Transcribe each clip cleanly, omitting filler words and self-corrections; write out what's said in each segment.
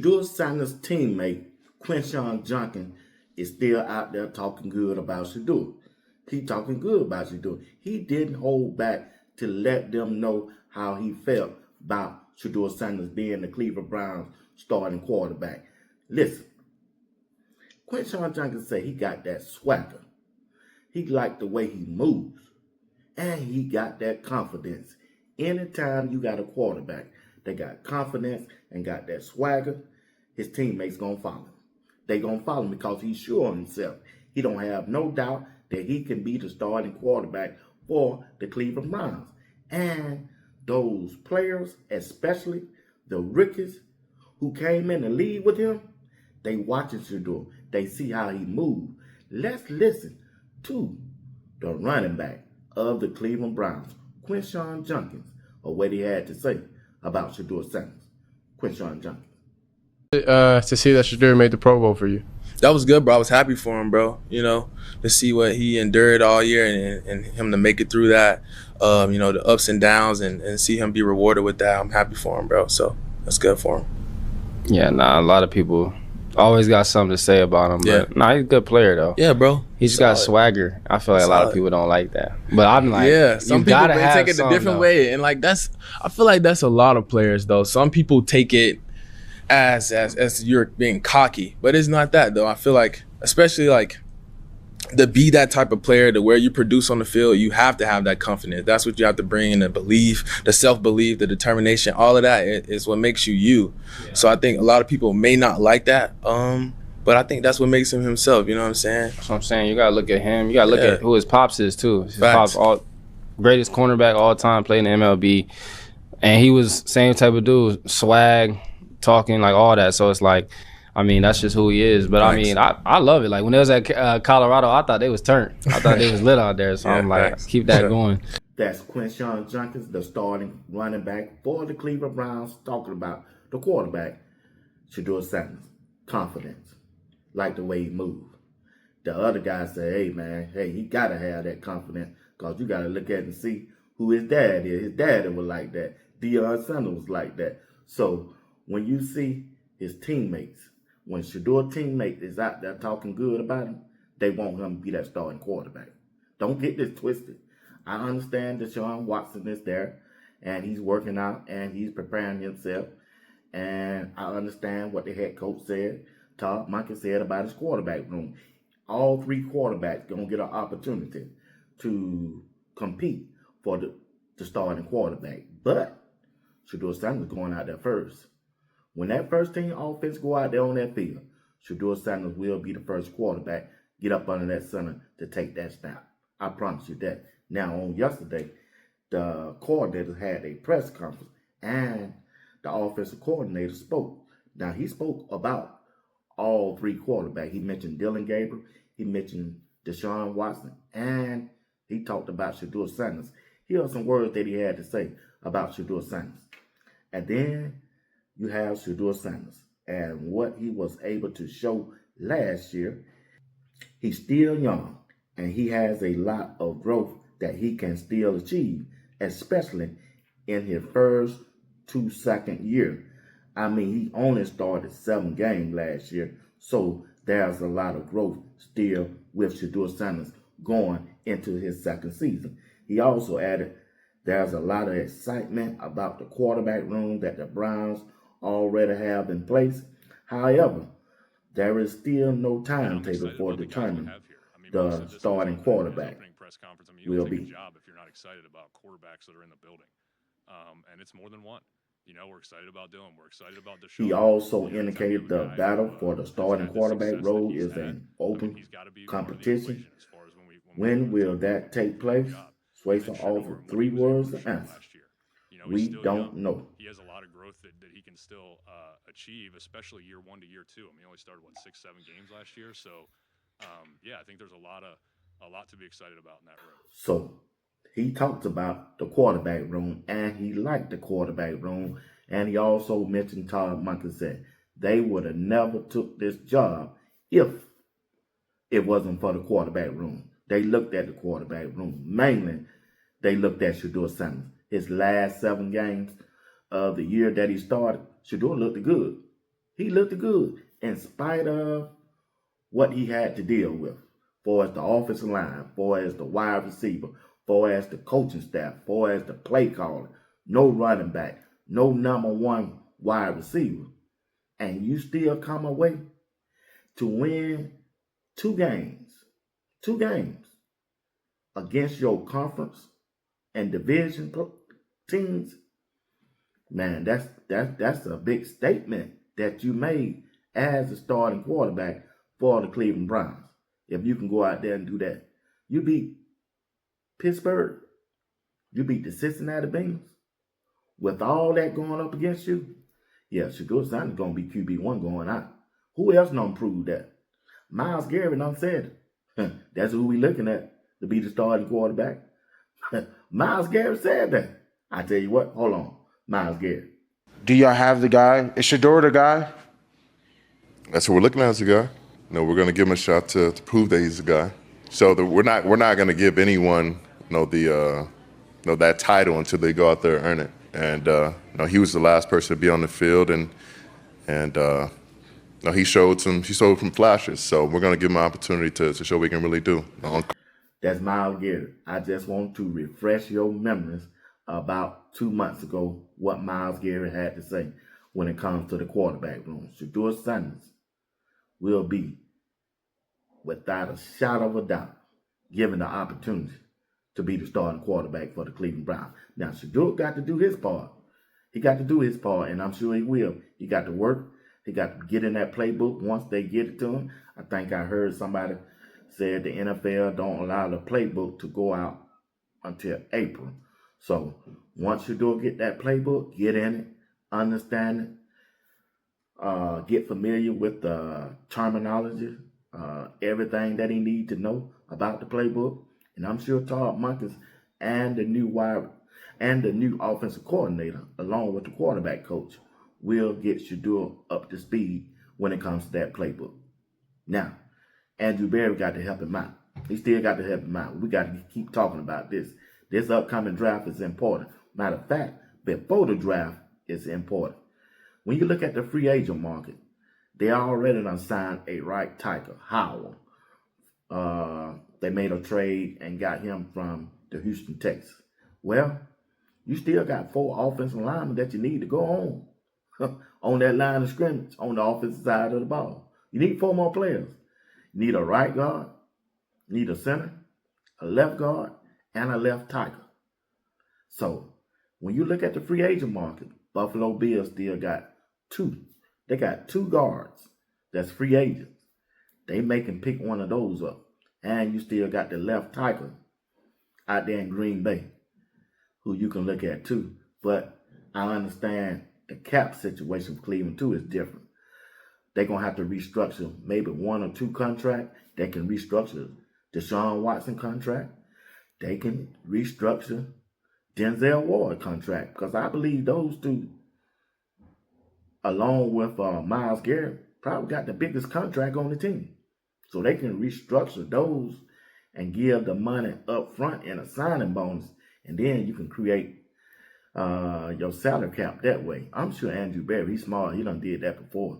Shedeur Sanders' teammate, QUINSHON Junkins, is still out there talking good about Shedeur. He talking good about Shedeur. He didn't hold back to let them know how he felt about Shedeur Sanders being the Cleveland Browns starting quarterback. Listen, QUINSHON Junkins said he got that swagger. He liked the way he moves. And he got that confidence. Anytime you got a quarterback that got confidence and got that swagger, his teammates gonna follow him. They gonna follow him because he's sure of himself. He don't have no doubt that he can be the starting quarterback for the Cleveland Browns. And those players, especially the rookies who came in the league with him, they watching Shedeur. They see how he moves. Let's listen to the running back of the Cleveland Browns, QUINSHON Junkins, or what he had to say about Shedeur Sanders. QUINSHON Junkins. To see that Shedeur made the Pro Bowl for you. That was good, bro. I was happy for him, bro. You know, to see what he endured all year and him to make it through that, you know, the ups and downs and see him be rewarded with that. I'm happy for him, bro. So that's good for him. Yeah, a lot of people always got something to say about him. But he's a good player, though. Yeah, bro. He's just got swagger. I feel like a lot of people don't like that. But I'm like, yeah, some people take it a different though. way. And like I feel like that's a lot of players, though. Some people take it as you're being cocky, but it's not that, though. I feel like, especially like to be that type of player, to where you produce on the field, you have to have that confidence. That's what you have to bring in, the belief, the self-belief, the determination. All of that is what makes you you. Yeah. So I think a lot of people may not like that, but I think that's what makes him himself. You know what I'm saying? That's what I'm saying. You gotta look at him. You gotta look at who his pops is too. His pops, greatest cornerback all time, played in the MLB, and he was same type of dude, swag, talking, like all that. So it's like, I mean, that's just who he is. But I mean, I love it. Like when they was at Colorado, I thought they was turned. I thought they was lit out there. So I'm like, keep that going. That's QUINSHON Junkins, the starting running back for the Cleveland Browns, talking about the quarterback, Shedeur Sanders. Confidence, like the way he moved. The other guy said, hey, man, he got to have that confidence because you got to look at it and see who his dad is. His daddy was like that. Deion Sanders was like that. So when you see his teammates, when Shedeur teammate is out there talking good about him, they want him to be that starting quarterback. Don't get this twisted. I understand Deshaun Watson is there, and he's working out, and he's preparing himself. And I understand what the head coach said, Todd Monken said about his quarterback room. All three quarterbacks going to get an opportunity to compete for the starting quarterback. But Shedeur Sanders going out there first. When that first team offense go out there on that field, Shedeur Sanders will be the first quarterback, get up under that center to take that snap. I promise you that. Now, on yesterday, the coordinator had a press conference, and the offensive coordinator spoke. Now, he spoke about all three quarterbacks. He mentioned Dylan Gabriel, he mentioned Deshaun Watson, and he talked about Shedeur Sanders. Here are some words that he had to say about Shedeur Sanders. And then you have Shedeur Sanders and what he was able to show last year. He's still young, and he has a lot of growth that he can still achieve, especially in his first second year. I mean, he only started 7 games last year, so there's a lot of growth still with Shedeur Sanders going into his second season. He also added there's a lot of excitement about the quarterback room that the Browns already have in place. However, there is still no timetable for determining the starting quarterback will be. If you're not excited about quarterbacks that are in the building, and it's more than one. You know, we're excited about Dylan. We're excited about Deshaun. He also indicated the battle for the starting quarterback role is an open competition. When will that take place? Swayze offered 3 words to answer. We don't know. He has a lot of growth that he can still achieve, especially year 1 to year 2. I mean, he only started 6, 7 games last year, so yeah, I think there's a lot to be excited about in that room. So he talked about the quarterback room, and he liked the quarterback room, and he also mentioned Todd Monken said they would have never took this job if it wasn't for the quarterback room. They looked at the quarterback room. Mainly, they looked at Shedeur Sanders. His last 7 games of the year that he started, Shedeur looked good. He looked good in spite of what he had to deal with, for as the offensive line, for as the wide receiver, for as the coaching staff, for as the play caller, no running back, no number one wide receiver, and you still come away to win two games against your conference and division teams. Man, that's a big statement that you made as the starting quarterback for the Cleveland Browns. If you can go out there and do that, you beat Pittsburgh, you beat the Cincinnati Bengals with all that going up against you. Yeah, Shedeur Sanders gonna be QB1 going out. Who else done proved that? Myles Garrett done said it. That's who we looking at to be the starting quarterback. Myles Garrett said that. I tell you what, hold on, Myles Garrett. Do y'all have the guy? Is Shedeur the guy? That's what we're looking at as a guy. We're going to give him a shot to prove that he's a guy. So we're not going to give anyone that title until they go out there and earn it. And he was the last person to be on the field, and he showed some flashes. So we're going to give him an opportunity to show what he can really do. That's Myles Garrett. I just want to refresh your memories about 2 months ago what Myles Garrett had to say when it comes to the quarterback room. Shedeur Sanders will be, without a shadow of a doubt, given the opportunity to be the starting quarterback for the Cleveland Browns. Now, Shedeur got to do his part. He got to do his part, and I'm sure he will. He got to work. He got to get in that playbook once they get it to him. I think I heard somebody said the NFL don't allow the playbook to go out until April. So once Shedeur get that playbook, get in it, understand it, get familiar with the terminology, everything that he need to know about the playbook. And I'm sure Todd Monken and the new offensive coordinator, along with the quarterback coach, will get Shedeur up to speed when it comes to that playbook. Now, Andrew Berry got to help him out. He still got to help him out. We got to keep talking about this. This upcoming draft is important. Matter of fact, before the draft, it's important. When you look at the free agent market, they already done signed a right tackle, Howell. They made a trade and got him from the Houston Texans. Well, you still got 4 offensive linemen that you need to go on that line of scrimmage on the offensive side of the ball. You need 4 more players. You need a right guard, you need a center, a left guard, and a left tackle. So when you look at the free agent market, Buffalo Bills still got 2. They got 2 guards that's free agents. They make them pick one of those up. And you still got the left tackle out there in Green Bay, who you can look at too. But I understand the cap situation for Cleveland too is different. They're going to have to restructure maybe 1 or 2 contracts. They can restructure Deshaun Watson contract. They can restructure Denzel Ward contract, because I believe those 2, along with Myles Garrett, probably got the biggest contract on the team. So they can restructure those and give the money up front in a signing bonus, and then you can create your salary cap that way. I'm sure Andrew Berry, he's smart. He done did that before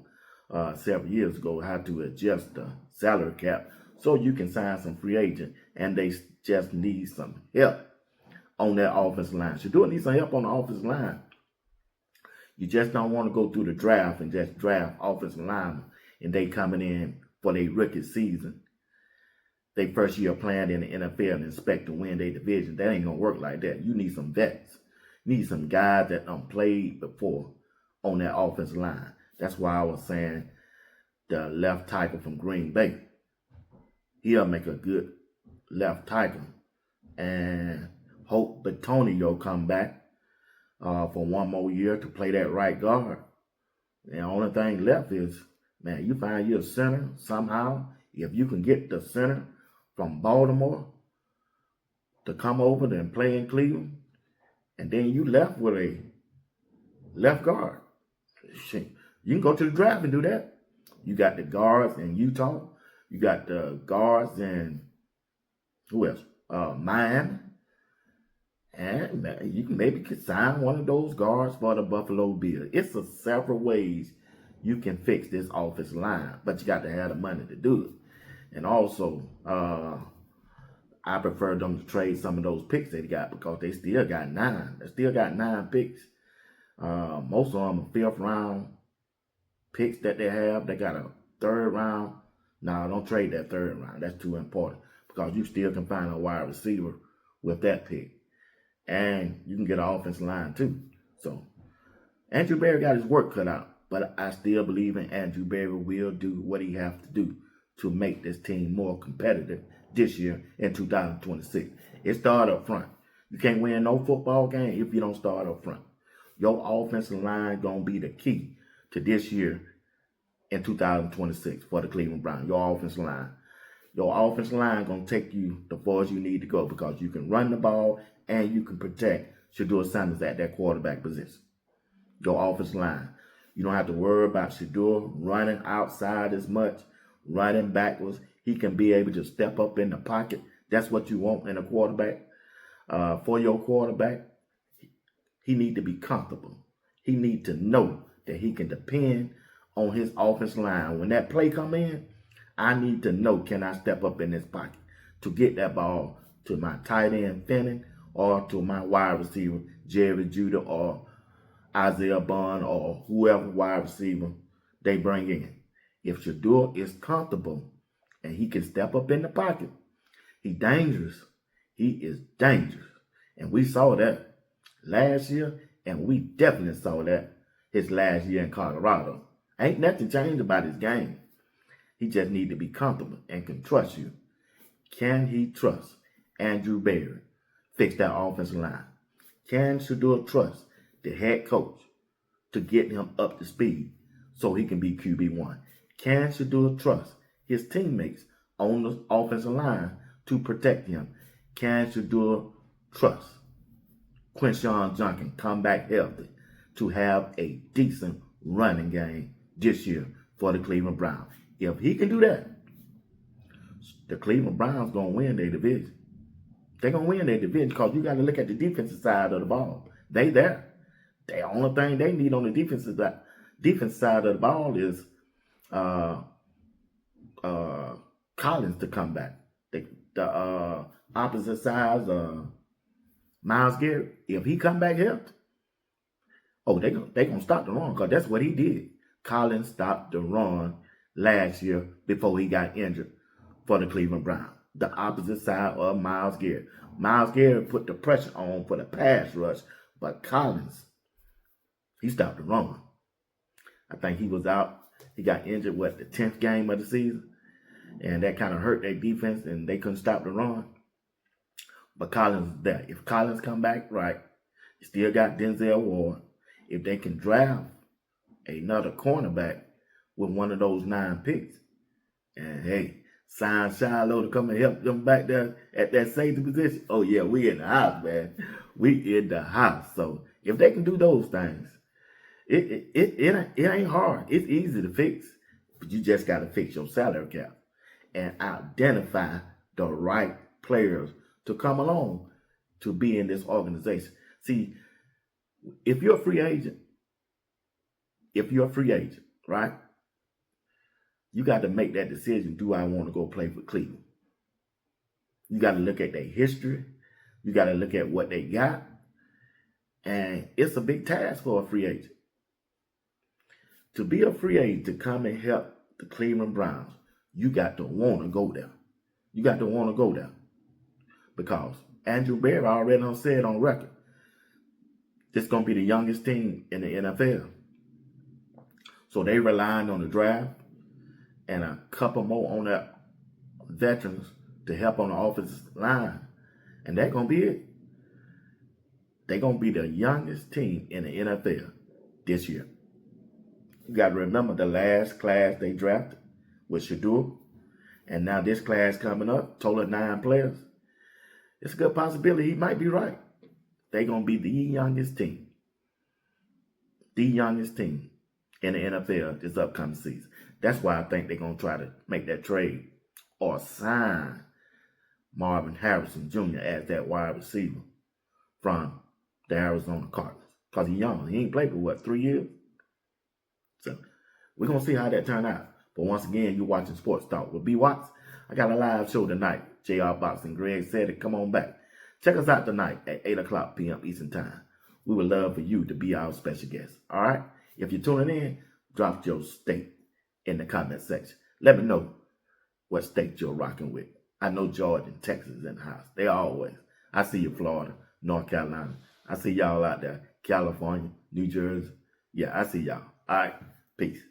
several years ago, how to adjust the salary cap so you can sign some free agent, and they just need some help on that offensive line. Shedeur needs some help on the offensive line. You just don't want to go through the draft and just draft offensive linemen and they coming in for their rookie season, they first year playing in the NFL and expect to win their division. That ain't going to work like that. You need some vets. You need some guys that played before on that offensive line. That's why I was saying the left tackle from Green Bay. He'll make a good left tackle. And hope Bitonio come back for 1 more year to play that right guard. The only thing left is, man, you find you a center somehow. If you can get the center from Baltimore to come over and play in Cleveland, and then you left with a left guard. You can go to the draft and do that. You got the guards in Utah. You got the guards in, who else? Miami. And you can maybe sign one of those guards for the Buffalo Bills. It's several ways you can fix this offensive line, but you got to have the money to do it. And also, I prefer them to trade some of those picks they got because they still got 9. They still got 9 picks. Most of them are 5th round picks that they have. They got a 3rd round. No, don't trade that 3rd round. That's too important because you still can find a wide receiver with that pick. And you can get an offensive line too. So Andrew Berry got his work cut out. But I still believe in Andrew Berry will do what he has to do to make this team more competitive this year in 2026. It starts up front. You can't win no football game if you don't start up front. Your offensive line going to be the key to this year in 2026 for the Cleveland Browns. Your offensive line. Your offensive line going to take you the far as you need to go because you can run the ball and you can protect Shedeur Sanders at that quarterback position. Your offensive line. You don't have to worry about Shedeur running outside as much, running backwards. He can be able to step up in the pocket. That's what you want in a quarterback. For your quarterback, he need to be comfortable. He need to know that he can depend on his offensive line. When that play come in, I need to know, can I step up in this pocket to get that ball to my tight end, Finnan, or to my wide receiver, Jerry Judy, or Isaiah Bond, or whoever wide receiver they bring in. If Shedeur is comfortable and he can step up in the pocket, he's dangerous. He is dangerous. And we saw that last year, and we definitely saw that his last year in Colorado. Ain't nothing changed about his game. He just need to be comfortable and can trust you. Can he trust Andrew Berry fix that offensive line? Can Shedeur trust the head coach to get him up to speed so he can be QB1? Can Shedeur trust his teammates on the offensive line to protect him? Can Shedeur trust QUINSHON Junkins come back healthy to have a decent running game this year for the Cleveland Browns? If he can do that, the Cleveland Browns going to win their division. They're going to win their division because you got to look at the defensive side of the ball. They there. The only thing they need on the defense side of the ball is Collins to come back. The opposite side, Myles Garrett, if he come back healthy, they gonna stop the run because that's what he did. Collins stopped the run last year before he got injured for the Cleveland Browns. The opposite side of Myles Garrett. Myles Garrett put the pressure on for the pass rush, but Collins, he stopped the run. I think he was out. He got injured, the 10th game of the season? And that kind of hurt their defense, and they couldn't stop the run. But Collins is there. If Collins come back right, you still got Denzel Ward. If they can draft another cornerback with one of those 9 picks, and hey, sign Shiloh to come and help them back there at that safety position. Oh yeah, we in the house, man. We in the house. So if they can do those things, it ain't hard. It's easy to fix, but you just got to fix your salary cap and identify the right players to come along to be in this organization. See, if you're a free agent, right? You got to make that decision. Do I want to go play for Cleveland? You got to look at their history. You got to look at what they got. And it's a big task for a free agent. To be a free agent, to come and help the Cleveland Browns, you got to want to go there. You got to want to go there. Because Andrew Berry already done said on record, this is going to be the youngest team in the NFL. So they relying on the draft and a couple more on that veterans to help on the offensive line. And that's going to be it. They're going to be the youngest team in the NFL this year. You got to remember the last class they drafted was Shedeur. And now this class coming up, total of 9 players. It's a good possibility he might be right. They're going to be the youngest team. The youngest team in the NFL this upcoming season. That's why I think they're going to try to make that trade or sign Marvin Harrison Jr. as that wide receiver from the Arizona Cardinals. Because he's young. He ain't played for, 3 years? So We're going to see how that turn out. But once again, you're watching Sports Talk with B. Watts. I got a live show tonight. JR Boxing. Greg said it. Come on back. Check us out tonight at 8 o'clock p.m. Eastern Time. We would love for you to be our special guest. All right? If you're tuning in, drop your state in the comment section. Let me know what state you're rocking with. I know Georgia and Texas is in the house. They always. I see you, Florida, North Carolina. I see y'all out there. California, New Jersey. Yeah, I see y'all. All right. Peace.